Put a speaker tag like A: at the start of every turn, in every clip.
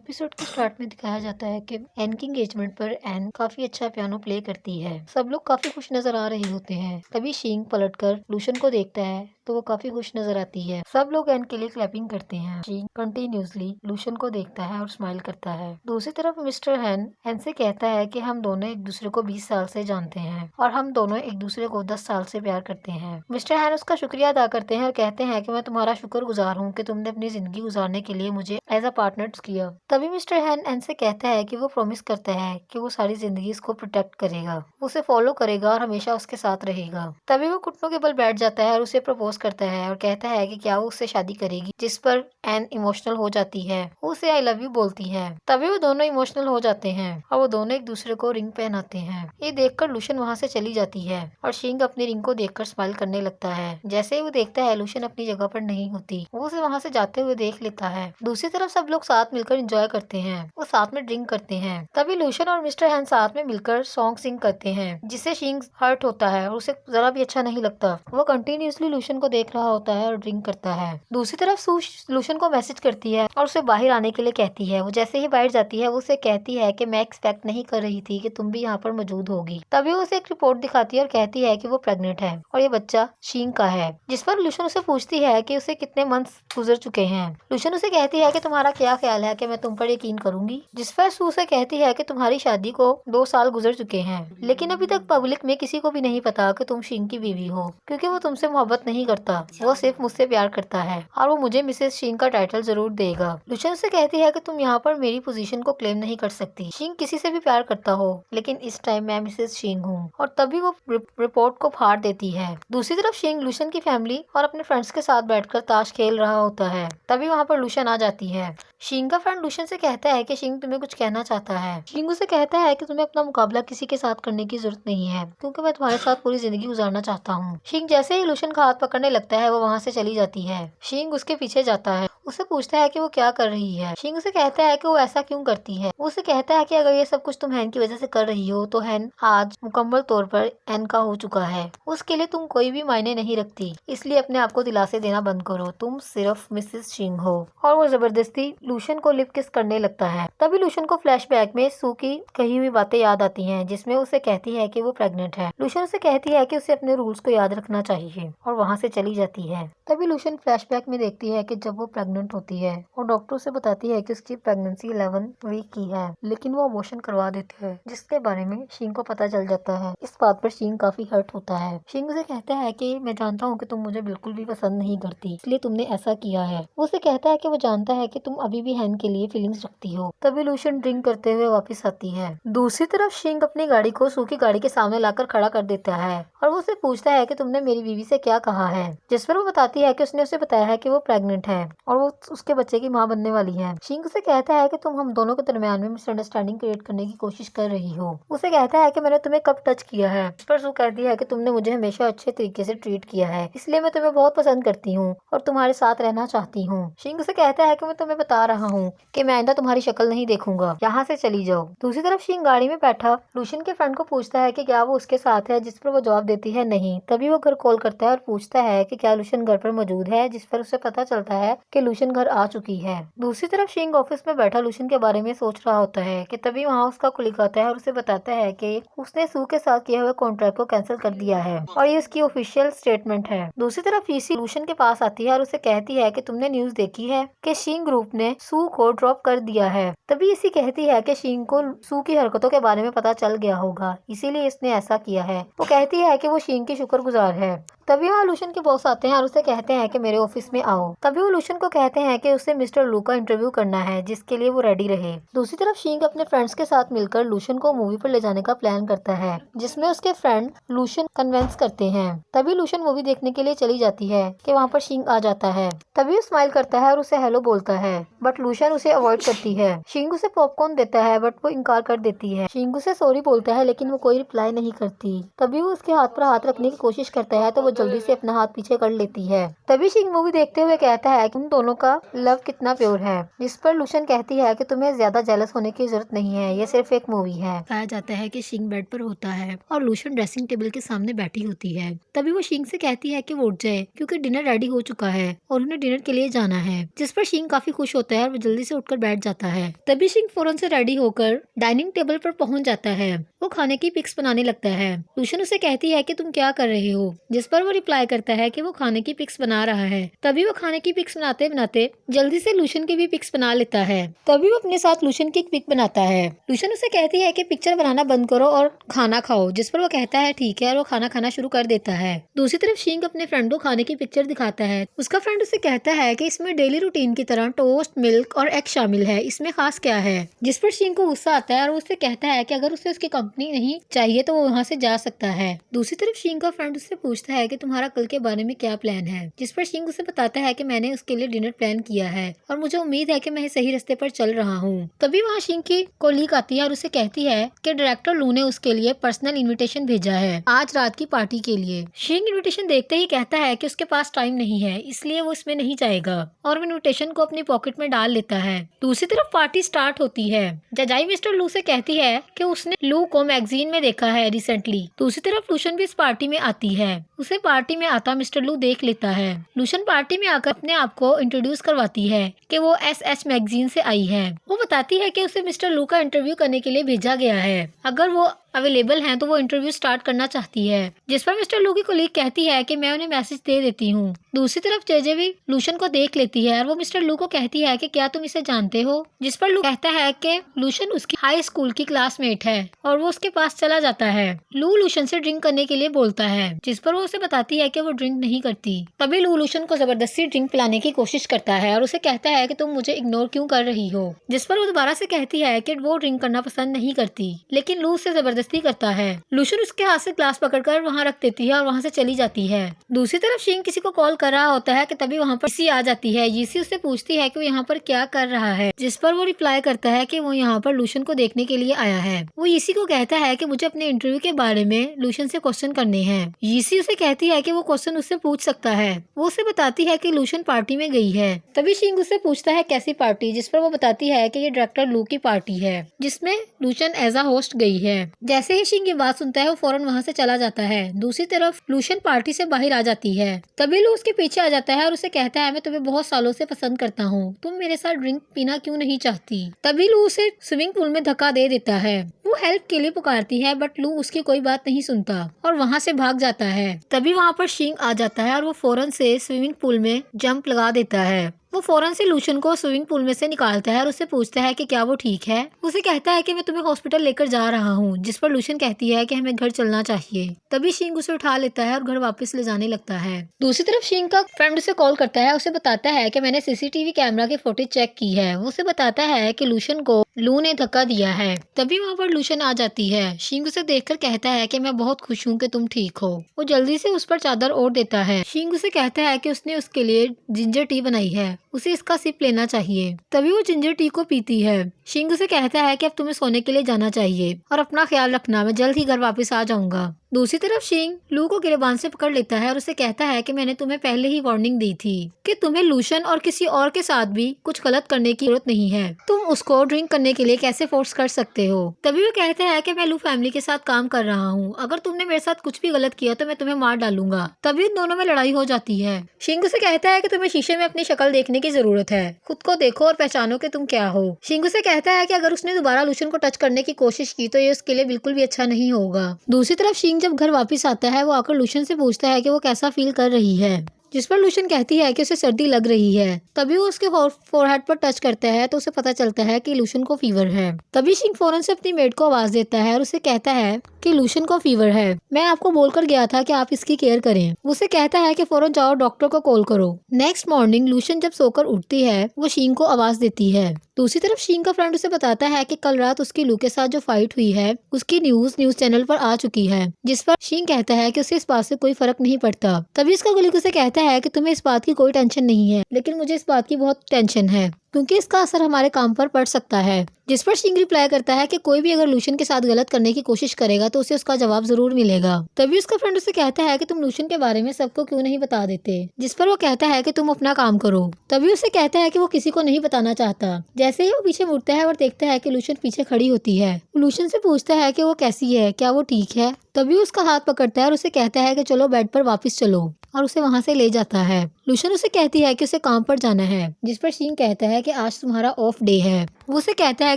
A: Episode के start में दिखाया जाता है कि एन की एंगेजमेंट पर एन काफी अच्छा पियानो प्ले करती है। सब लोग काफी खुश नजर आ रहे होते हैं। तभी शींग पलटकर लूशन को देखता है तो वो काफी खुश नजर आती है। सब लोग एन के लिए क्लैपिंग करते हैं। शींग कंटिन्यूसली लूशन को देखता है और स्माइल करता है। दूसरी तरफ मिस्टर हैन एन से कहता है कि हम दोनों एक दूसरे को 20 साल से जानते हैं और हम दोनों एक दूसरे को 10 साल से प्यार करते हैं। मिस्टर हैन उसका शुक्रिया अदा करते हैं और कहते हैं कि मैं तुम्हारा शुक्रगुजार हूँ कि तुमने अपनी जिंदगी गुजारने के लिए मुझे एज अ पार्टनर किया। तभी मिस्टर हैन एन से कहता है कि वो प्रॉमिस करता है कि वो सारी जिंदगी इसको प्रोटेक्ट करेगा, उसे फॉलो करेगा और हमेशा उसके साथ रहेगा। तभी वो घुटनों के बल बैठ जाता है और उसे प्रपोज करता है और कहता है कि क्या वो उससे शादी करेगी, जिस पर एन इमोशनल हो जाती है। वो उसे आई लव यू बोलती है। तभी वो दोनों इमोशनल हो जाते हैं और वो दोनों एक दूसरे को रिंग पहनाते हैं। ये देखकर लूशन वहाँ से चली जाती है और शींग अपनी रिंग को देखकर स्माइल करने लगता है। जैसे ही वो देखता है लूशन अपनी जगह पर नहीं होती, वो उसे वहाँ से जाते हुए देख लेता है। दूसरी तरफ सब लोग साथ मिलकर एंजॉय करते हैं। वो साथ में ड्रिंक करते हैं। तभी लूशन और मिस्टर हैन साथ में मिलकर सॉन्ग सिंग करते हैं, जिससे शींग हर्ट होता है और उसे जरा भी अच्छा नहीं लगता। वो कंटिन्यूसली लूशन को देख रहा होता है और ड्रिंक करता है। दूसरी तरफ सू लूशन को मैसेज करती है और उसे बाहर आने के लिए कहती है। वो जैसे ही बाहर जाती है वो उसे कहती है कि मैं एक्सपेक्ट नहीं कर रही थी कि तुम भी यहाँ पर मौजूद होगी। तभी वो उसे एक रिपोर्ट दिखाती है और कहती है कि वो प्रेग्नेंट है और ये बच्चा शींग का है। जिस पर लूशन उसे पूछती है कि उसे कितने मंथ्स गुजर चुके हैं। लूशन उसे कहती है कि तुम्हारा क्या ख्याल है कि मैं तुम पर यकीन करूंगी। जिस पर सू से कहती है कि तुम्हारी शादी को 2 साल गुजर चुके हैं, लेकिन अभी तक पब्लिक में किसी को भी नहीं पता कि तुम शींग की बीवी हो, क्योंकि वो तुमसे मोहब्बत नहीं करता, वो सिर्फ मुझसे प्यार करता है और वो मुझे मिसेस शींग का टाइटल जरूर देगा। लूशन से कहती है कि तुम यहाँ पर मेरी पोजीशन को क्लेम नहीं कर सकती। शींग किसी से भी प्यार करता हो, लेकिन इस टाइम मैं मिसेस शींग हूँ। और तभी वो रिपोर्ट को फाड़ देती है। दूसरी तरफ शींग लूशन की फैमिली और अपने फ्रेंड्स के साथ बैठकर ताश खेल रहा होता है। तभी वहाँ पर लूशन आ जाती है। शींग का फ्रेंड लूशन से कहता है कि शींग तुम्हें कुछ कहना चाहता है। शींग उसे कहता है कि तुम्हें अपना मुकाबला किसी के साथ करने की जरूरत नहीं है, क्योंकि मैं तुम्हारे साथ पूरी जिंदगी गुजारना चाहता हूँ। शींग जैसे ही लूशन का हाथ पकड़ने लगता है वो वहाँ से चली जाती है। शींग उसके पीछे जाता है, उसे पूछता है कि वो क्या कर रही है। शींग उसे कहता है कि वो ऐसा क्यों करती है। वो उसे कहता है कि अगर ये सब कुछ तुम हैन की वजह से कर रही हो तो हैन आज मुकम्मल तौर पर एन का हो चुका है। उसके लिए तुम कोई भी मायने नहीं रखती, इसलिए अपने आप को दिलासे देना बंद करो, तुम सिर्फ मिसेस शींग हो। और वो जबरदस्ती लूशन को लिप किस करने लगता है। तभी लूशन को फ्लैशबैक में सू की कही हुई बातें याद आती हैं, जिसमें उसे कहती है कि वो प्रेग्नेंट है। लूशन उसे कहती है कि उसे अपने रूल्स को याद रखना चाहिए और वहाँ से चली जाती है। तभी लूशन फ्लैशबैक में देखती है कि जब वो प्रेग्नेंट होती है और डॉक्टर उसे बताती है कि उसकी प्रेगनेंसी 11 वीक की है, लेकिन वो अबॉर्शन करवा देते हैं, जिसके बारे में शींग को पता चल जाता है। इस बात पर शींग काफी हर्ट होता है। शींग उसे कहता है कि मैं जानता हूँ कि तुम मुझे बिल्कुल भी पसंद नहीं करती, इसलिए तुमने ऐसा किया है। वो उसे कहता है कि वो जानता है कि तुम अभी भी हैन के लिए फीलिंग्स रखती हो। तभी लूशन ड्रिंक करते हुए वापस आती है। दूसरी तरफ शींग अपनी गाड़ी को सू की गाड़ी के सामने लाकर खड़ा कर देता है और वो उसे पूछता है कि तुमने मेरी बीवी से क्या कहा है। जिस पर वो बताती है कि उसने उसे बताया है कि वो प्रेग्नेंट है और वो उसके बच्चे की माँ बनने वाली है। शींग उसे कहता है कि तुम हम दोनों के दरमियान में मिसअंडरस्टैंडिंग क्रिएट करने की कोशिश कर रही हो। उसे कहता है कि मैंने तुम्हें कब टच किया है। इस पर सू कहती है कि तुमने मुझे हमेशा अच्छे तरीके से ट्रीट किया है, इसलिए मैं तुम्हें बहुत पसंद करती हूँ और तुम्हारे साथ रहना चाहती हूँ। शींग उसे कहता है कि मैं तुम्हें बता रहा हूँ कि मैं आइंदा तुम्हारी शक्ल नहीं देखूंगा, यहाँ से चली जाओ। दूसरी तरफ शींग गाड़ी में बैठा लूशन के फ्रेंड को पूछता है कि क्या वो उसके साथ है, जिस पर वो जवाब देती है नहीं। तभी वो घर कॉल करता है और पूछता है कि क्या लूशन घर पर मौजूद है, जिस पर उसे पता चलता है कि लूशन घर आ चुकी है। दूसरी तरफ शींग ऑफिस में बैठा लूशन के बारे में सोच रहा होता है कि तभी वहाँ उसका कुलीग आता है और उसे बताता है कि उसने सू के साथ किए हुए कॉन्ट्रैक्ट को कैंसिल कर दिया है और ये उसकी ऑफिशियल स्टेटमेंट है। दूसरी तरफ ईसी लूशन के पास आती है और उसे कहती है कि तुमने न्यूज देखी है कि शींग ग्रुप ने सू को ड्रॉप कर दिया है। तभी इसी कहती है कि शींग को सू की हरकतों के बारे में पता चल गया होगा, इसीलिए इसने ऐसा किया है। वो कहती है कि वो शींग की शुक्रगुजार है। तभी वहाँ लूशन के बॉस आते हैं और उसे कहते हैं कि मेरे ऑफिस में आओ। तभी वो लूशन को कहते हैं कि उसे मिस्टर लू का इंटरव्यू करना है, जिसके लिए वो रेडी रहे। दूसरी तरफ शींग अपने फ्रेंड्स के साथ मिलकर लूशन को मूवी पर ले जाने का प्लान करता है, जिसमें उसके फ्रेंड लूशन कन्वेंस करते हैं। तभी लूशन मूवी देखने के लिए चली जाती है कि वहाँ पर शींग आ जाता है। तभी वो स्माइल करता है और उसे हेलो बोलता है, बट लूशन उसे अवॉइड करती है। शींग उसे पॉपकॉर्न देता है बट वो इनकार कर देती है। शींग उसे सॉरी बोलता है लेकिन वो कोई रिप्लाई नहीं करती। तभी वो उसके हाथ पर हाथ रखने की कोशिश करता है तो वो जल्दी से अपना हाथ पीछे कर लेती है। तभी शिंग मूवी देखते हुए कहता है कि उन दोनों का लव कितना प्योर है, जिस पर लूशन कहती है कि तुम्हें ज्यादा जेलस होने की जरूरत नहीं है, ये सिर्फ एक मूवी है। कहा जाता है कि शिंग बेड पर होता है और लूशन ड्रेसिंग टेबल के सामने बैठी होती है। तभी वो शिंग से कहती है कि वो उठ जाए क्योंकि डिनर रेडी हो चुका है और उन्हें डिनर के लिए जाना है, जिस पर शिंग काफी खुश होता है और वो जल्दी से उठकर बैठ जाता है। तभी शिंग फौरन से रेडी होकर डाइनिंग टेबल पर पहुंच जाता है। वो खाने की पिक्स बनाने लगता है। लूशन उसे कहती है कि तुम क्या कर रहे हो, जिस पर वो रिप्लाई करता है कि वो खाने की पिक्स बना रहा है। तभी वो खाने की पिक्स बनाते बनाते जल्दी से लूशन की भी पिक्स बना लेता है। तभी वो अपने साथ लूशन की एक पिक बनाता है। लूशन उसे कहती है कि पिक्चर बनाना बंद करो और खाना खाओ, जिस पर वो कहता है ठीक है और वो खाना खाना शुरू कर देता है। दूसरी तरफ शिंग अपने फ्रेंड को खाने की पिक्चर दिखाता है। उसका फ्रेंड उसे कहता है कि इसमें डेली रूटीन की तरह टोस्ट, मिल्क और एग शामिल है, इसमें खास क्या है, जिस पर शिंग को गुस्सा आता है और वो उससे कहता है कि अगर उसे उसकी कंपनी नहीं चाहिए तो वो वहाँ से जा सकता है। दूसरी तरफ शिंग का फ्रेंड उससे पूछता है कि तुम्हारा कल के बारे में क्या प्लान है, जिस पर शिंग उसे बताता है कि मैंने उसके लिए डिनर प्लान किया है और मुझे उम्मीद है कि मैं सही रास्ते पर चल रहा हूँ। तभी वहाँ शिंग की कोलीग आती है और उसे कहती है कि डायरेक्टर लू ने उसके लिए पर्सनल इन्विटेशन भेजा है आज रात की पार्टी के लिए। शिंग इन्विटेशन देखते ही कहता है कि उसके पास टाइम नहीं है, इसलिए वो इसमें नहीं जाएगा और वो इन्विटेशन को अपनी पॉकेट में डाल लेता है। दूसरी तरफ पार्टी स्टार्ट होती है। जजाई मिस्टर लू से कहती है कि उसने लू को मैगजीन में देखा है रिसेंटली। दूसरी तरफ लूशन भी इस पार्टी में आती है। उसे पार्टी में आता मिस्टर लू देख लेता है। लूशन पार्टी में आकर अपने आप को इंट्रोड्यूस करवाती है कि वो एसएच मैगजीन से आई है। वो बताती है कि उसे मिस्टर लू का इंटरव्यू करने के लिए भेजा गया है, अगर वो अवेलेबल हैं तो वो इंटरव्यू स्टार्ट करना चाहती है, जिस पर मिस्टर लू की कोलीग कहती है कि मैं उन्हें मैसेज दे देती हूँ। दूसरी तरफ जेजे भी लूशन को देख लेती है और वो मिस्टर लू को कहती है कि क्या तुम इसे जानते हो, जिस पर लू कहता है कि लूशन उसकी हाई स्कूल की क्लासमेट है और वो उसके पास चला जाता है। लू लूशन से ड्रिंक करने के लिए बोलता है, जिस पर वो उसे बताती है कि वो ड्रिंक नहीं करती। तभी लू लूशन को जबरदस्ती ड्रिंक पिलाने की कोशिश करता है और उसे कहता है कि तुम मुझे इग्नोर क्यों कर रही हो, जिस पर वो दोबारा से कहती है कि वो ड्रिंक करना पसंद नहीं करती, लेकिन लू उसे जबरदस्ती करता है। लूशन उसके हाथ से ग्लास पकड़कर वहाँ रख देती है और वहाँ से चली जाती है। दूसरी तरफ शिंग किसी को कॉल कर रहा होता है कि तभी वहाँ पर यीसी आ जाती है। यीसी उससे पूछती है कि वो यहाँ पर क्या कर रहा है, जिस पर वो रिप्लाई करता है कि वो यहाँ पर लूशन को देखने के लिए आया है। वो यीसी को कहता है कि मुझे अपने इंटरव्यू के बारे में लूशन से क्वेश्चन करने हैं। यीसी उसे कहती है कि वो क्वेश्चन उससे पूछ सकता है। वो उसे बताती है कि लूशन पार्टी में गई है। तभी शिंग उससे पूछता है कैसी पार्टी, जिस पर वो बताती है कि ये डायरेक्टर लू की पार्टी है जिसमें लूशन एज अ होस्ट गई है। जैसे ही शिंग ये बात सुनता है वो फौरन वहाँ से चला जाता है। दूसरी तरफ लूशन पार्टी से बाहर आ जाती है। तभी लू उसके पीछे आ जाता है और उसे कहता है मैं तुम्हें बहुत सालों से पसंद करता हूँ, तुम मेरे साथ ड्रिंक पीना क्यों नहीं चाहती। तभी लू उसे स्विमिंग पूल में धक्का दे देता है। वो हेल्प के लिए पुकारती है बट लू उसकी कोई बात नहीं सुनता और वहाँ से भाग जाता है। तभी वहाँ पर शिंग आ जाता है और वो फौरन से स्विमिंग पूल में जंप लगा देता है। वो फौरन से लूशन को स्विमिंग पूल में से निकालता है और उससे पूछता है कि क्या वो ठीक है। उसे कहता है कि मैं तुम्हें हॉस्पिटल लेकर जा रहा हूँ, जिस पर लूशन कहती है कि हमें घर चलना चाहिए। तभी शिंग उसे उठा लेता है और घर वापस ले जाने लगता है। दूसरी तरफ शिंग का फ्रेंड उसे कॉल करता है, उसे बताता है कि मैंने सीसीटीवी कैमरा की फुटेज चेक की है। वो उसे बताता है कि लूशन को लू ने धक्का दिया है। तभी वहाँ पर लूशन आ जाती है। शिंग उसे देखकर कहता है कि मैं बहुत खुश हूँ कि तुम ठीक हो। वो जल्दी से उस पर चादर ओढ़ देता है। शिंग उसे कहता है कि उसने उसके लिए जिंजर टी बनाई है, उसे इसका सिप लेना चाहिए। तभी वो जिंजर टी को पीती है। शिंग उसे कहता है कि अब तुम्हें सोने के लिए जाना चाहिए और अपना ख्याल रखना, मैं जल्द ही घर वापस आ जाऊंगा। दूसरी तरफ शिंग लू को गिरबान से पकड़ लेता है और उसे कहता है कि मैंने तुम्हें पहले ही वार्निंग दी थी कि तुम्हें लूशन और किसी और के साथ भी कुछ गलत करने की जरूरत नहीं है, तुम उसको ड्रिंक करने के लिए कैसे फोर्स कर सकते हो। तभी वो कहता है कि मैं लू फैमिली के साथ काम कर रहा हूँ, अगर तुमने मेरे साथ कुछ भी गलत किया तो मैं तुम्हें मार डालूंगा। तभी उन दोनों में लड़ाई हो जाती है। शिंग उसे कहता है कि तुम्हें शीशे में अपनी शक्ल देखने की जरूरत है, खुद को देखो और पहचानो कि तुम क्या हो। शिंग उसे कहता है कि अगर उसने दोबारा लूशन को टच करने की कोशिश की तो ये उसके लिए बिल्कुल भी अच्छा नहीं होगा। दूसरी तरफ शिंग जब घर वापस आता है वो आकर लूशन से पूछता है कि वो कैसा फील कर रही है, जिस पर लूशन कहती है कि उसे सर्दी लग रही है। तभी वो उसके फोरहेड पर टच करता है तो उसे पता चलता है कि लूशन को फीवर है। तभी शिंग फौरन से अपनी मेड को आवाज देता है और उसे कहता है कि लूशन को फीवर है, मैं आपको बोलकर गया था कि आप इसकी केयर करें। उसे कहता है कि फौरन जाओ डॉक्टर को कॉल करो। नेक्स्ट मॉर्निंग लूशन जब सोकर उठती है वो शिंग को आवाज देती है। दूसरी तरफ शिंग का फ्रेंड उसे बताता है कि कल रात उसकी लू के साथ जो फाइट हुई है उसकी न्यूज चैनल पर आ चुकी है, जिस पर शिंग कहता है कि उसे इस बात से कोई फर्क नहीं पड़ता। तभी उसका कलीग उसे कहता है कि तुम्हें इस बात की कोई टेंशन नहीं है, लेकिन मुझे इस बात की बहुत टेंशन है। क्योंकि इसका असर हमारे काम पर पड़ सकता है। जिस पर शिंग रिप्लाई करता है कि कोई भी अगर लूशन के साथ गलत करने की कोशिश करेगा तो उसे उसका जवाब जरूर मिलेगा। तभी उसका फ्रेंड उसे कहता है कि तुम लूशन के बारे में सबको क्यों नहीं बता देते, जिस पर वो कहता है कि तुम अपना काम करो। तभी उसे कहता है कि वो किसी को नहीं बताना चाहता। जैसे ही वो पीछे मुड़ता है और देखता है कि लूशन पीछे खड़ी होती है, लूशन से पूछता है कि वो कैसी है, क्या वो ठीक है। तभी उसका हाथ पकड़ता है और उसे कहता है कि चलो बेड पर वापस चलो, और उसे वहाँ से ले जाता है। लूशन उसे कहती है कि उसे काम पर जाना है, जिस पर शीन कहता है कि आज तुम्हारा ऑफ डे है। वो उसे कहता है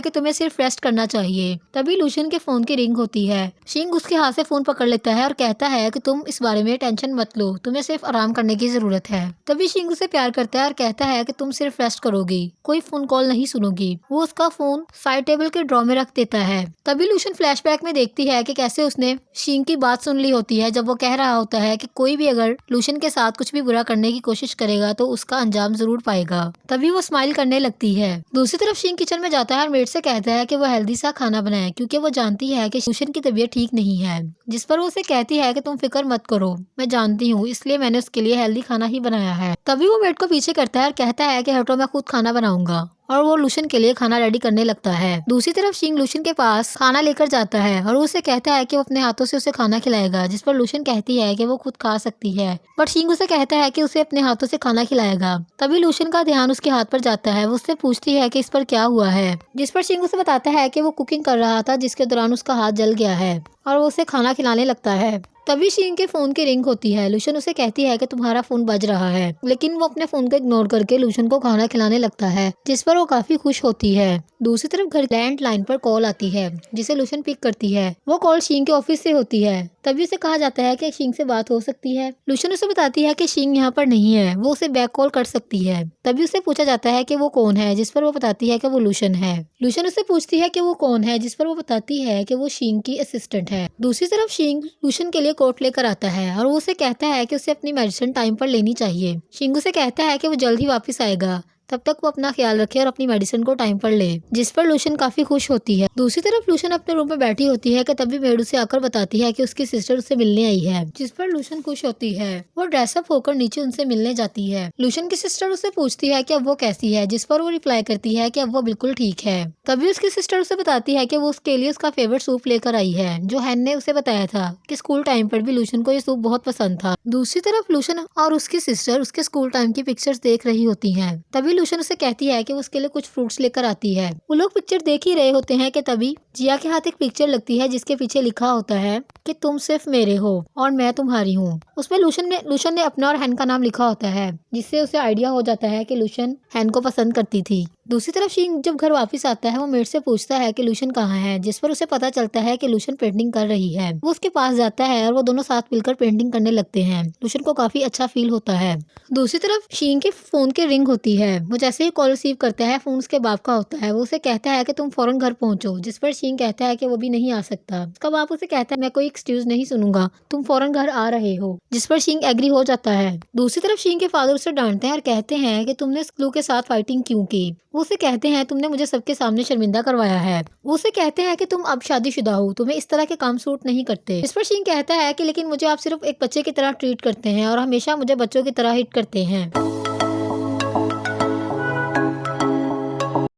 A: कि तुम्हें सिर्फ रेस्ट करना चाहिए। तभी लूशन के फोन की रिंग होती है। शिंग उसके हाथ से फोन पकड़ लेता है और कहता है कि तुम इस बारे में टेंशन मत लो, तुम्हें सिर्फ आराम करने की जरूरत है। तभी शिंग उसे प्यार करता है और कहता है कि तुम सिर्फ रेस्ट करोगी, कोई फोन कॉल नहीं सुनोगी। वो उसका फोन साइड टेबल के ड्रॉर में रख देता है। तभी लूशन फ्लैशबैक में देखती है कि कैसे उसने शिंग की बात सुन ली होती है, जब वो कह रहा होता है कि कोई भी अगर लूशन के साथ कुछ भी बुरा करने की कोशिश करेगा तो उसका अंजाम जरूर पाएगा। तभी वो स्माइल करने लगती है। दूसरी तरफ शिंग किचन में जाता है और मेड से कहता है कि वो हेल्दी सा खाना बनाए, क्योंकि वो जानती है कि लूशन की तबीयत ठीक नहीं है। जिस पर वो उसे कहती है कि तुम फिक्र मत करो, मैं जानती हूँ, इसलिए मैंने उसके लिए हेल्दी खाना ही बनाया है। तभी वो मेड को पीछे करता है और कहता है कि हटो, मैं खुद खाना बनाऊंगा, और वो लूशन के लिए खाना रेडी करने लगता है। दूसरी तरफ शिंग लूशन के पास खाना लेकर जाता है और उसे कहता है कि वो अपने हाथों से उसे खाना खिलाएगा, जिस पर लूशन कहती है कि वो खुद खा सकती है, बट शिंग उसे कहता है कि उसे अपने हाथों से खाना खिलाएगा। तभी लूशन का ध्यान उसके हाथ पर जाता है। वो उससे पूछती है कि इस पर क्या हुआ है, जिस पर शिंग उसे बताता है कि वो कुकिंग कर रहा था, जिसके दौरान उसका हाथ जल गया है, और वो उसे खाना खिलाने लगता है। तभी शिंग के फोन की रिंग होती है। लूशन उसे कहती है कि तुम्हारा फोन बज रहा है, लेकिन वो अपने फोन को इग्नोर करके लूशन को खाना खिलाने लगता है, जिस पर वो काफी खुश होती है। दूसरी तरफ घर लैंडलाइन पर कॉल आती है, जिसे लूशन पिक करती है। वो कॉल शिंग के ऑफिस से होती है। तभी उसे कहा जाता है कि शिंग से बात हो सकती है। लूशन उसे बताती है कि शिंग यहाँ पर नहीं है, वो उसे बैक कॉल कर सकती है। तभी उसे पूछा जाता है कि वो कौन है, जिस पर वो बताती है कि वो लूशन है। लूशन उसे पूछती है कि वो कौन है, जिस पर वो बताती है कि वो शिंग की असिस्टेंट है। दूसरी तरफ शिंग लूशन के लिए कोट लेकर आता है और वो उसे कहता है कि उसे अपनी मेडिसिन टाइम पर लेनी चाहिए। शिंग उसे कहता है कि वो जल्द ही वापस आएगा, तब तक वो अपना ख्याल रखे और अपनी मेडिसिन को टाइम पर ले, जिस पर लूशन काफी खुश होती है। दूसरी तरफ लूशन अपने रूम में बैठी होती है कि तभी मेड उसे आकर बताती है कि उसकी सिस्टर उससे मिलने आई है, जिस पर लूशन खुश होती है। वो ड्रेसअप होकर नीचे उनसे मिलने जाती है। लूशन की सिस्टर उसे पूछती है कि अब वो कैसी है, जिस पर वो रिप्लाई करती है कि अब वो बिल्कुल ठीक है। तभी उसकी सिस्टर उसे बताती है कि वो उसके लिए उसका फेवरेट सूप लेकर आई है, जो हैन ने उसे बताया था कि स्कूल टाइम पर भी लूशन को ये सूप बहुत पसंद था। दूसरी तरफ लूशन और उसकी सिस्टर उसके स्कूल टाइम की पिक्चर्स देख रही होती हैं। तभी लूशन उसे कहती है कि वो उसके लिए कुछ फ्रूट्स लेकर आती है। वो लोग पिक्चर देख ही रहे होते हैं कि तभी जिया के हाथ एक पिक्चर लगती है, जिसके पीछे लिखा होता है कि तुम सिर्फ मेरे हो और मैं तुम्हारी हूँ। उसमें लूशन ने अपना और हैन का नाम लिखा होता है, जिससे उसे आइडिया हो जाता है कि लूशन हैन को पसंद करती थी। दूसरी तरफ शिंग जब घर वापस आता है, वो मेड से पूछता है कि लूशन कहाँ है, जिस पर उसे पता चलता है कि लूशन पेंटिंग कर रही है। वो उसके पास जाता है और वो दोनों साथ मिलकर पेंटिंग करने लगते हैं। लूशन को काफी अच्छा फील होता है। दूसरी तरफ शिंग के फोन की रिंग होती है। वो जैसे ही कॉल रिसीव करता है, फोन उसके बाप का होता है। वो उसे कहता है कि तुम फौरन घर पहुंचो, जिस पर शिंग कहता है कि वो भी नहीं आ सकता। उसका बाप उसे कहता है मैं कोई एक्सक्यूज नहीं सुनूंगा, तुम फौरन घर आ रहे हो, जिस पर शिंग एग्री हो जाता है। दूसरी तरफ शिंग के फादर उसे डांटते हैं और कहते हैं कि तुमने स्क्लू के साथ फाइटिंग क्यों की। वो उसे कहते हैं तुमने मुझे सबके सामने शर्मिंदा करवाया है। वो उसे कहते हैं कि तुम अब शादीशुदा हो, तुम्हें इस तरह के काम सूट नहीं करते। इस पर शिंग कहता है कि लेकिन मुझे आप सिर्फ एक बच्चे की तरह ट्रीट करते हैं और हमेशा मुझे बच्चों की तरह हिट करते हैं।